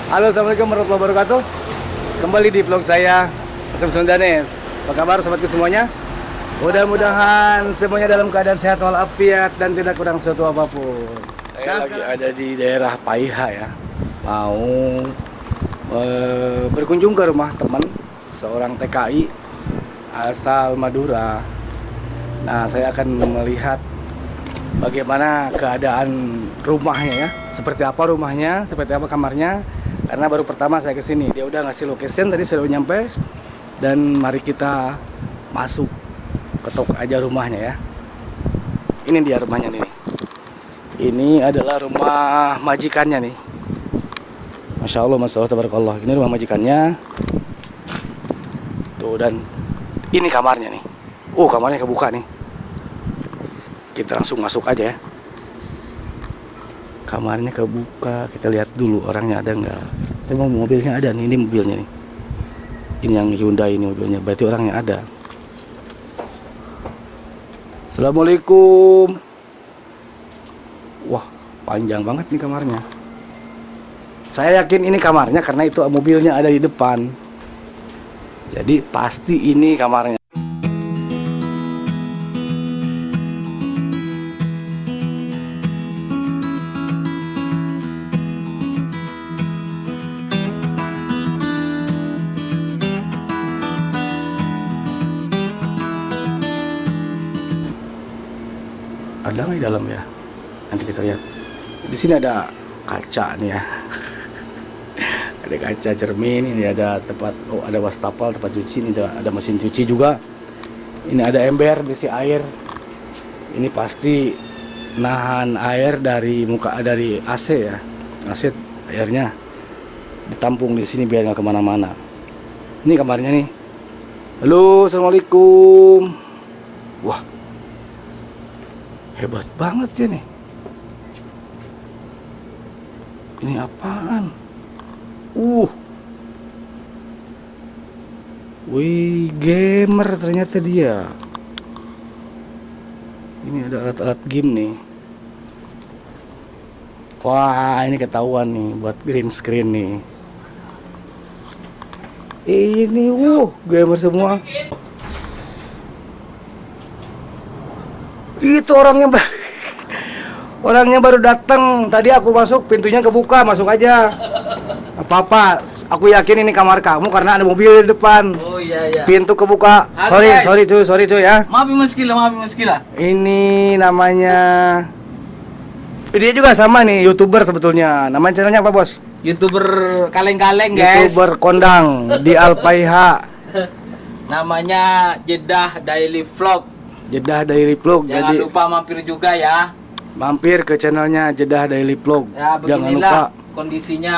Halo, assalamualaikum warahmatullahi wabarakatuh. Kembali di vlog saya, Asep Sundanes. Apa kabar sobatku semuanya? Mudah-mudahan semuanya dalam keadaan sehat walafiat dan tidak kurang suatu apapun. Saya lagi ada di daerah Paiha ya. Mau berkunjung ke rumah teman seorang TKI asal Madura. Nah, saya akan melihat bagaimana keadaan rumahnya ya. Seperti apa rumahnya, seperti apa kamarnya. Karena baru pertama saya kesini, dia udah ngasih location tadi, saya udah nyampe. Dan mari kita masuk, ketok aja rumahnya ya. Ini dia rumahnya nih. Ini adalah rumah majikannya nih. Masya Allah, Masya Allah, tabarakallah. Ini rumah majikannya. Tuh, dan ini kamarnya nih. Kamarnya kebuka nih. Kita langsung masuk aja ya. Kamarnya kebuka, kita lihat dulu orangnya ada nggak. Tapi mobilnya ada nih, ini mobilnya nih. Ini yang Hyundai ini mobilnya, berarti orangnya ada. Assalamualaikum. Wah, panjang banget nih kamarnya. Saya yakin ini kamarnya karena itu mobilnya ada di depan. Jadi pasti ini kamarnya. Ada nggak di dalam ya? Nanti kita lihat. Di sini ada kaca nih ya. Ada kaca cermin, ini ada tempat, ada wastafel tempat cuci, ini ada mesin cuci juga. Ini ada ember diisi air. Ini pasti nahan air dari dari AC ya. AC airnya ditampung di sini biar nggak kemana-mana. Ini kamarnya nih. Halo, assalamualaikum. Wah, hebat banget ya nih. Ini apaan? Wih, gamer ternyata dia. Ini ada alat-alat game nih. Wah, ini ketahuan nih buat green screen nih. Ini gamer semua. Itu orangnya baru datang. Tadi aku masuk, pintunya kebuka, masuk aja. Apa-apa, aku yakin ini kamar kamu karena ada mobil di depan. Oh iya. Pintu kebuka. Halo, guys. Sorry cuy ya. Maafin muskila. Ini namanya, dia juga sama nih, YouTuber sebetulnya. Nama channelnya apa, Bos? YouTuber kaleng-kaleng, guys. YouTuber kondang di Alpaiha. Namanya Jeddah Daily Vlog. Jeddah Daily Vlog. Jangan lupa mampir juga ya. Mampir ke channelnya Jeddah Daily Vlog. Ya, Jangan lupa. beginilah kondisinya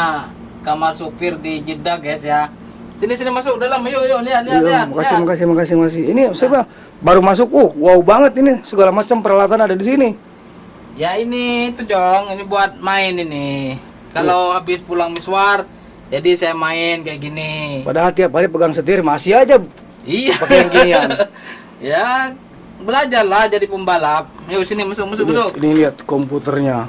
kamar supir di Jeddah, guys ya. Sini masuk dalam. Yuk lihat. Makasih. Ini saya baru masuk. Wow banget ini. Segala macam peralatan ada di sini. Ya ini itu Jong, ini buat main ini. Kalau habis pulang miswar, jadi saya main kayak gini. Padahal tiap hari pegang setir masih aja Iya. pakai yang ginian. Ya, belajarlah jadi pembalap. Yuk sini masuk. Ini lihat komputernya.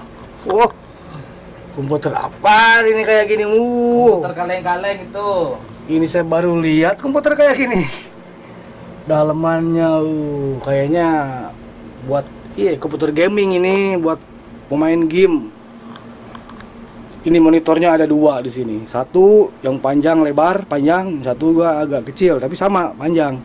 Komputer apa ini kayak gini? Komputer kaleng-kaleng itu. Ini saya baru lihat komputer kayak gini. Dalemannya kayaknya buat komputer gaming ini, buat pemain game. Ini monitornya ada 2 di sini. Satu yang panjang lebar, satu juga agak kecil tapi sama panjang.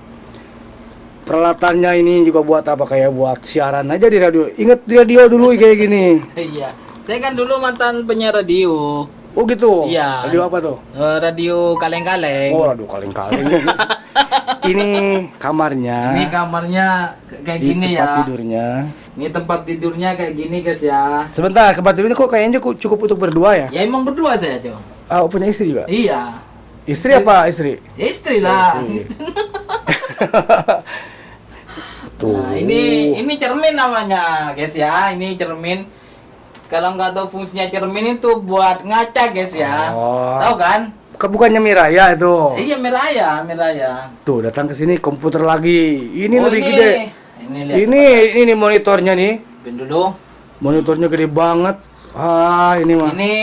Peralatannya ini juga buat apa? Kayak buat siaran aja di radio. Ingat di radio dulu kayak gini. Iya. Saya kan dulu mantan penyiar radio. Oh gitu? Iya. Radio apa tuh? Radio kaleng-kaleng. Radio kaleng-kaleng. Ini kamarnya. Ini kamarnya kayak gini ya. Tempat tidurnya. Ini tempat tidurnya kayak gini, guys ya. Sebentar, tempat tidurnya kok kayaknya cukup untuk berdua ya? Ya emang berdua saya, Cok. Punya istri juga? Iya. Istri apa istri? Ya, istri lah. Tuh. Nah, ini cermin namanya, guys ya. Ini cermin. Kalau nggak tahu fungsinya cermin itu buat ngaca, guys ya. Tahu kan? Bukannya Miraya itu? Iya, Miraya. Tuh, datang ke sini komputer lagi. Ini lebih ini. gede. Ini lihat. Ini monitornya nih. Pin dulu. Monitornya gede banget. Ini mah. Ini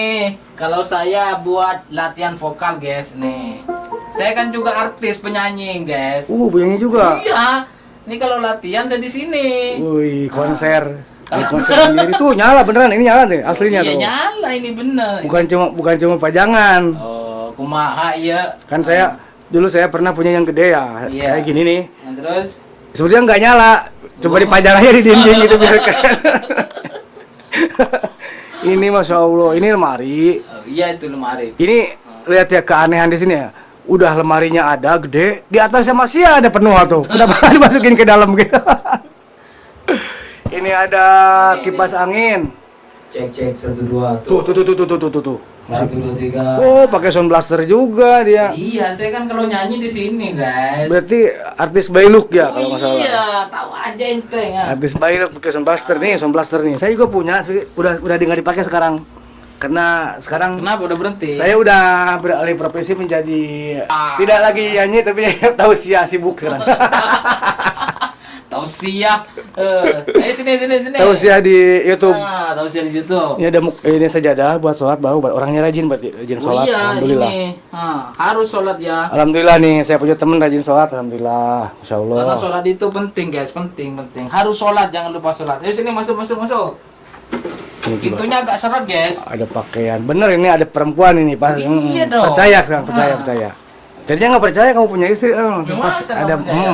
kalau saya buat latihan vokal, guys. Nih. Saya kan juga artis penyanyi, guys. Penyanyi juga. Iya. Ini kalau latihan saya di sini. Wih, konser. Konser sendiri tuh nyala beneran, ini nyala deh aslinya Iya, tuh. nyala ini bener. Bukan cuma pajangan. Oh, kumaha iya. Kan saya dulu saya pernah punya yang gede ya, Iya. kayak gini nih. Nah, terus Sebenarnya nggak nyala, coba dipajang aja di dinding gitu biar kan. Ini masya Allah, ini lemari. iya itu lemari. Ini lihat ya keanehan di sini ya. Udah lemarinya ada gede, di atasnya masih ada penuh tuh. Kenapa dimasukin ke dalam gitu? Ini ada kipas angin. Cek 1 2 Tuh. 1 2 3. Oh, pakai sound blaster juga dia. Iya, saya kan kalau nyanyi di sini, guys. Berarti artis Bailuk ya kalau nggak salah. Iya, tahu aja ente ya. Artis Bailuk pakai sound blaster nih. Saya juga punya, udah nggak dipakai sekarang. Karena sekarang Kenapa udah berhenti? saya udah beralih profesi menjadi tidak lagi nyanyi tapi tahu sibuk sekarang. Tausiah. Sini. Tahu di YouTube. Tausiah di YouTube. Ini ada ini sajadah buat sholat orangnya rajin berarti rajin sholat. Oh iya, Alhamdulillah. ini. Harus sholat ya. Alhamdulillah nih saya punya teman rajin sholat. Alhamdulillah, masya Allah. Karena sholat itu penting, guys, penting. Harus sholat, jangan lupa sholat. Ayo sini masuk. Ini juga Pintunya agak seret, guys. ada pakaian. Bener ini ada perempuan ini pas. Iya dong. Percaya sekarang, percaya. Tadinya nggak percaya kamu punya istri. Cuma Pas saya ada. nggak percaya.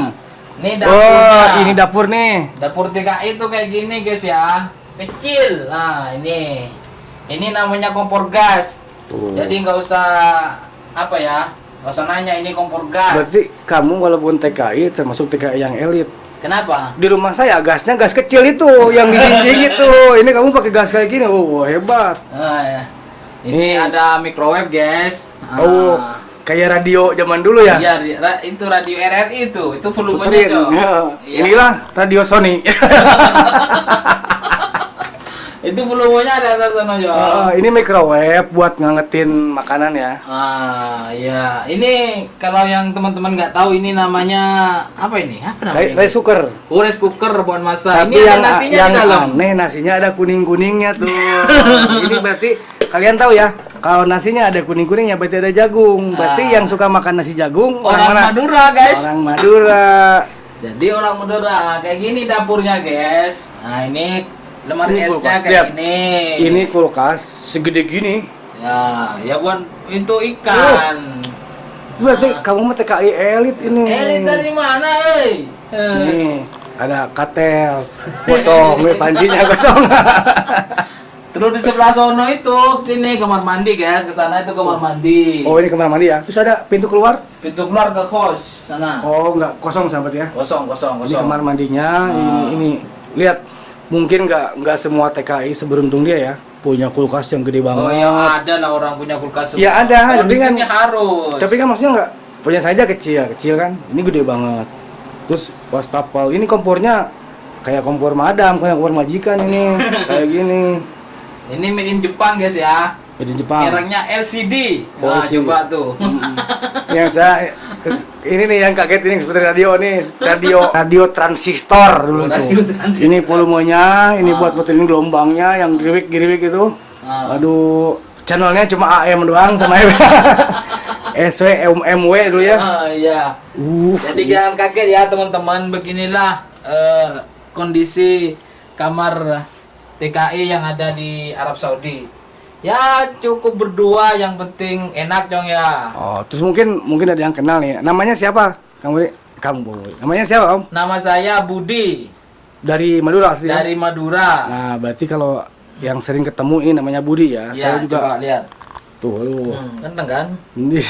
Ini dapurnya. Oh, ini dapur nih. Dapur TKI itu kayak gini, guys ya. Kecil. Nah, ini. Ini namanya kompor gas. Jadi nggak usah nggak usah nanya ini kompor gas. Berarti kamu walaupun TKI termasuk TKI yang elit. Kenapa? Di rumah saya gasnya gas kecil itu yang dijinjing itu. Ini kamu pakai gas kayak gini. Hebat. Ya. Ini ada microwave, guys. Kayak radio zaman dulu ya. Iya, itu radio RRI itu volumenya Puterin. tuh. Ya. Iya. Inilah radio Sony. Itu volumenya ada atas sana, Jo. Ini microwave buat ngangetin makanan ya. Iya. Ini kalau yang teman-teman nggak tahu ini namanya apa ini? Apa namanya? Rice cooker. Rice cooker buat masak. Tapi Ini yang ada nasinya yang di dalam. aneh nasinya ada kuning-kuningnya tuh. Ini berarti kalian tahu ya, kalau nasinya ada kuning-kuningnya berarti ada jagung. Berarti yang suka makan nasi jagung Orang mana? Madura, guys. Orang Madura. Jadi orang Madura kayak gini dapurnya, guys. Nah, ini lemari Ini esnya kulkas. kayak Lihat. gini. Ini kulkas segede gini. Ya buat itu ikan. Berarti kamu mah TKI elit ini. Elit dari mana, Nih, ada katel kosong, nih pancinya kosong. Terus di sebelah sono itu, ini kamar mandi, guys. Ke sana itu kamar mandi. Oh, ini kamar mandi ya. Terus ada pintu keluar? Pintu keluar ke kos sana. Oh, enggak, kosong sahabat ya. Kosong. Ini kamar mandinya. Ini lihat, mungkin nggak semua TKI seberuntung dia ya punya kulkas yang gede banget. Oh ya ada lah orang punya kulkas. Ya ada, Kalau tapi di kan sini harus. Tapi kan maksudnya nggak punya saja kecil kan. Ini gede banget. Terus wastafel ini kompornya kayak kompor madam, kayak kompor majikan ini, kayak gini. Ini made in Jepang, guys ya. Jadi Jepang. Mereknya LCD. Oh, Nah, LCD. coba tuh. Yang saya ini nih yang kaget ini seperti radio nih, radio transistor dulu Radio itu. transistor. Ini volumenya, ini buat puterin gelombangnya yang giriwik itu. Aduh, channelnya cuma AM doang sama SW MW dulu ya. Iya. Jadi jangan kaget ya teman-teman, beginilah kondisi kamar TKI yang ada di Arab Saudi. Ya cukup berdua, yang penting enak dong ya. Oh, terus mungkin ada yang kenal nih. Namanya siapa? Kamu. Namanya siapa, Om? Nama saya Budi Dari Madura asli. dari Madura. Nah, berarti kalau yang sering ketemu ini namanya Budi ya. Ya, Saya juga. coba lihat. Tuh, aduh. Ganteng kan? Ini.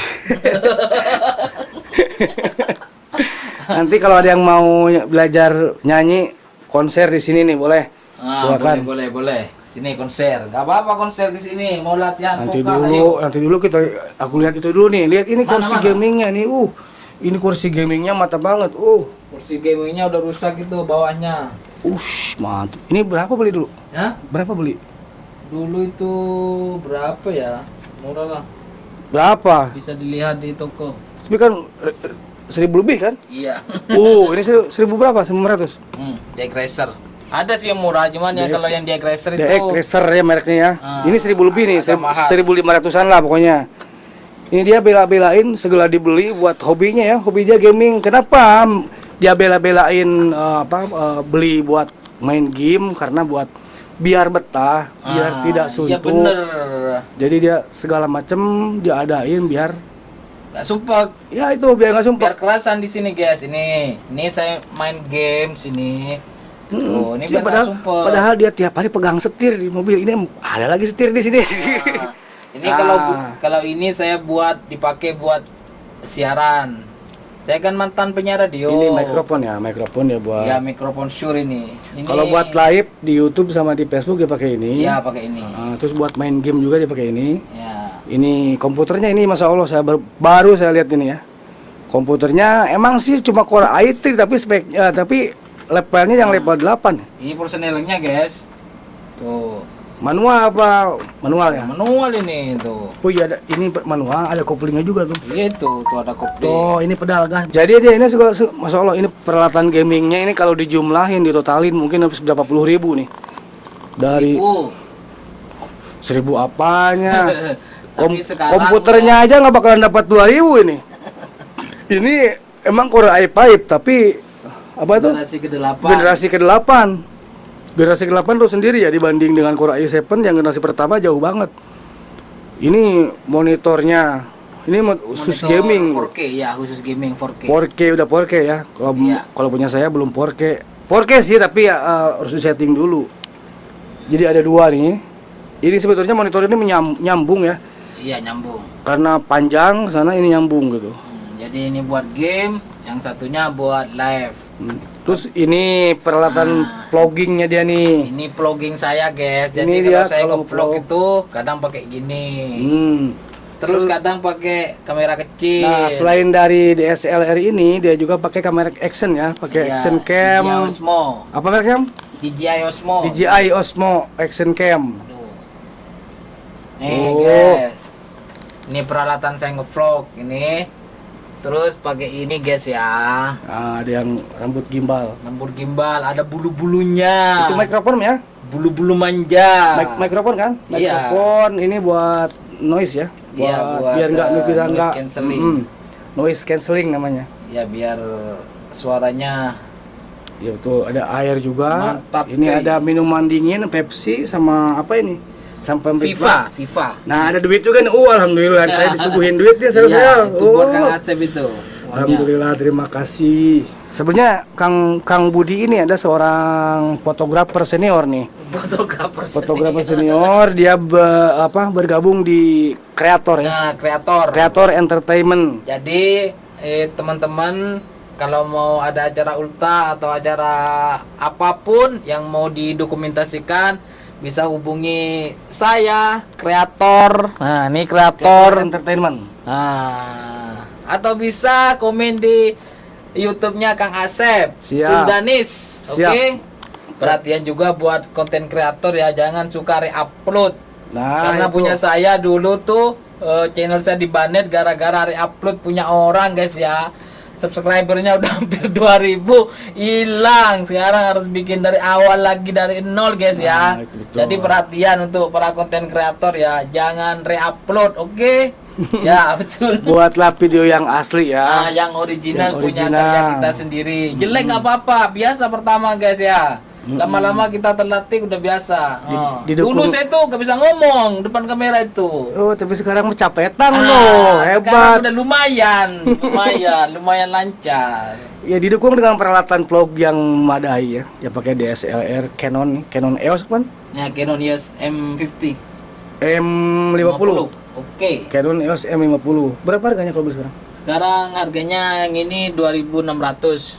Nanti kalau ada yang mau belajar nyanyi konser di sini nih boleh. Silakan. Boleh. Sini konser. Gak apa-apa konser di sini. Mau latihan Nanti vokal ayo. dulu aku lihat itu dulu nih. Lihat ini kursi Mana? gamingnya nih. Ini kursi gamingnya mata banget. Kursi gamingnya udah rusak itu bawahnya. Mantap. Ini berapa beli dulu? Ya? Berapa beli? Dulu itu berapa ya? Murah lah. Berapa? Bisa dilihat di toko. Tapi kan 1.000 lebih kan? Iya. Ini 1.000 berapa? 900. Jack Racer. Ada sih yang murah, cuman ya DX. kalau yang DX Racer itu DX Racer ya mereknya ya. Ini 1000 lebih nih, agak mahal. 1500-an lah pokoknya. Ini dia bela-belain segala dibeli buat hobinya ya, hobi dia gaming. Kenapa dia bela-belain beli buat main game? Karena buat biar betah, biar tidak suntuk. Ya bener. Jadi dia segala macem dia adain biar Gak sumpah. ya itu biar nggak sumpah. Biar kerasan di sini guys. Ini saya main game sini. Tuh, ini biar nggak sumpah. Padahal dia tiap hari pegang setir di mobil. Ini ada lagi setir di sini. Nah, ini kalau ini saya dipakai buat siaran. Saya kan mantan penyiar radio. Ini mikrofon ya buat. Ya mikrofon Shure ini. Kalau buat live di YouTube sama di Facebook dia pakai ini. Ya pakai ini. Terus buat main game juga dia pakai ini. Ya. Ini komputernya ini Masya Allah baru saya lihat ini ya. Komputernya emang sih cuma Core i3 tapi levelnya yang level 8. Ini persneelingnya guys. Tuh. Manual apa? Manual ya? Manual ini tuh. Oh iya ini manual, ada koplingnya juga tuh. Itu tuh ada kopling. Oh ini pedal gas. Jadi dia ini Masya Allah ini peralatan gamingnya ini kalau dijumlahin ditotalin mungkin habis berapa puluh ribu nih. Dari 1000 apanya? Tapi sekarang Komputernya aja nggak bakalan dapat 2000 ini. Ini emang Core i5 tapi apa itu? Generasi ke-8. Generasi ke-8 tuh sendiri ya dibanding dengan Core i7 yang generasi pertama jauh banget. Ini monitornya. Ini khusus Monitor gaming. 4K ya, khusus gaming 4K. 4K udah 4K ya. Kalau Iya. kalau punya saya belum 4K. 4K sih tapi ya harus disetting dulu. Jadi ada dua nih. Ini sebetulnya monitor ini nyambung ya. Iya, nyambung. Karena panjang sana ini nyambung gitu. Jadi ini buat game, yang satunya buat live. Terus ini peralatan vloggingnya dia nih. Ini vlogging saya, guys. Jadi Ini kalau dia saya kalau nge-vlog vlog. itu kadang pakai gini. Terus Sel- kadang pakai kamera kecil. Nah, selain dari DSLR ini, dia juga pakai kamera action ya, pakai Iya, action cam. DJI Osmo. Apa mereknya? DJI Osmo. DJI Osmo action cam. Aduh. Nih, Oh. guys. Ini peralatan saya nge-vlog ini. Terus pakai ini, guys ya. Nah, ada yang rambut gimbal. Lembur gimbal, ada bulu-bulunya. Itu mikrofon ya? Bulu-bulu manja. Mikrofon kan? Iya. Mikrofon ini buat noise ya. Iya, buat, biar noise nggak cancelling. Noise cancelling namanya. Ya biar suaranya Ya betul, ada air juga. Mantap, Ini cuy. ada minuman dingin, Pepsi sama apa ini? Sampai FIFA. Nah, ada duit juga nih. Alhamdulillah saya disuguhin duit nih saya. Iya, itu buat Kang Asep itu. uangnya. Alhamdulillah, terima kasih. Sebenarnya Kang Budi ini ada seorang fotografer senior nih. Fotografer senior, dia bergabung di kreator ya. Nah, kreator. Kreator entertainment. Jadi teman-teman kalau mau ada acara ulta atau acara apapun yang mau didokumentasikan bisa hubungi saya, kreator. Nah, ini kreator Entertainment. Nah, atau bisa komen di YouTube-nya Kang Asep Siap. Suldanis. Oke. Siap. Perhatian juga buat konten kreator ya, jangan suka re-upload. Nah, Karena itu. punya saya dulu tuh channel saya dibanet gara-gara re-upload punya orang, guys ya. Subscribernya udah hampir 2000, hilang. Sekarang harus bikin dari awal lagi dari nol, guys ya. Nah, itu betul. Jadi perhatian untuk para konten kreator ya, jangan re-upload, oke? Ya, betul. Buatlah video yang asli Nah, ya. yang original Yang punya original. karya kita sendiri. Jelek nggak apa-apa, biasa pertama, guys ya. Lama-lama kita terlatih udah biasa. Dulu saya tuh gak bisa ngomong depan kamera itu. Oh, tapi sekarang mencapetan loh, Sekarang hebat. udah lumayan lancar. Ya didukung dengan peralatan vlog yang memadai ya. Ya pakai DSLR Canon EOS kan? Ya, Canon EOS M50 M50. Oke. Canon EOS M50. Berapa harganya kalau beli sekarang? Sekarang harganya yang ini 2.600.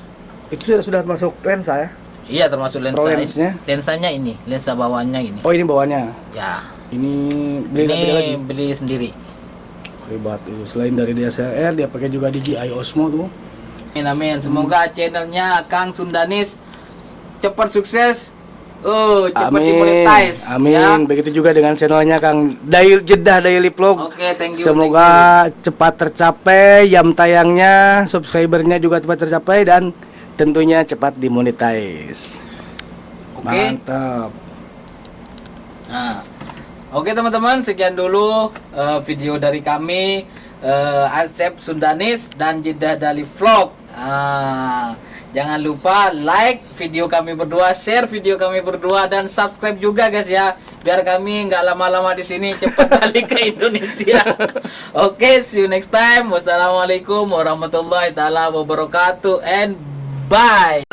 Itu sudah masuk lensa ya? Iya, termasuk lensa. Pro lensnya? Lensanya ini, lensa bawahnya ini. Oh, ini bawahnya. Ya. Ini beli Ini lagi. beli sendiri. Hebat itu. Selain dari DSLR, dia pakai juga DJI Osmo tuh. Amin. Semoga channelnya Kang Sundanis cepat sukses. Cepat dimonetize. Amin. Ya. Begitu juga dengan channelnya Kang Jeddah Daily Vlog. Oke, thank you. Semoga cepat tercapai jam tayangnya, subscribernya juga cepat tercapai dan tentunya cepat dimonetize. Oke. Mantap. Nah, oke teman-teman, sekian dulu video dari kami, Asep Sundanis dan Jeddah Dali Vlog. Jangan lupa like video kami berdua, share video kami berdua, dan subscribe juga guys ya, biar kami nggak lama-lama di sini, cepat balik ke Indonesia. Oke, see you next time. Wassalamualaikum warahmatullahi taala wabarakatuh, and bye.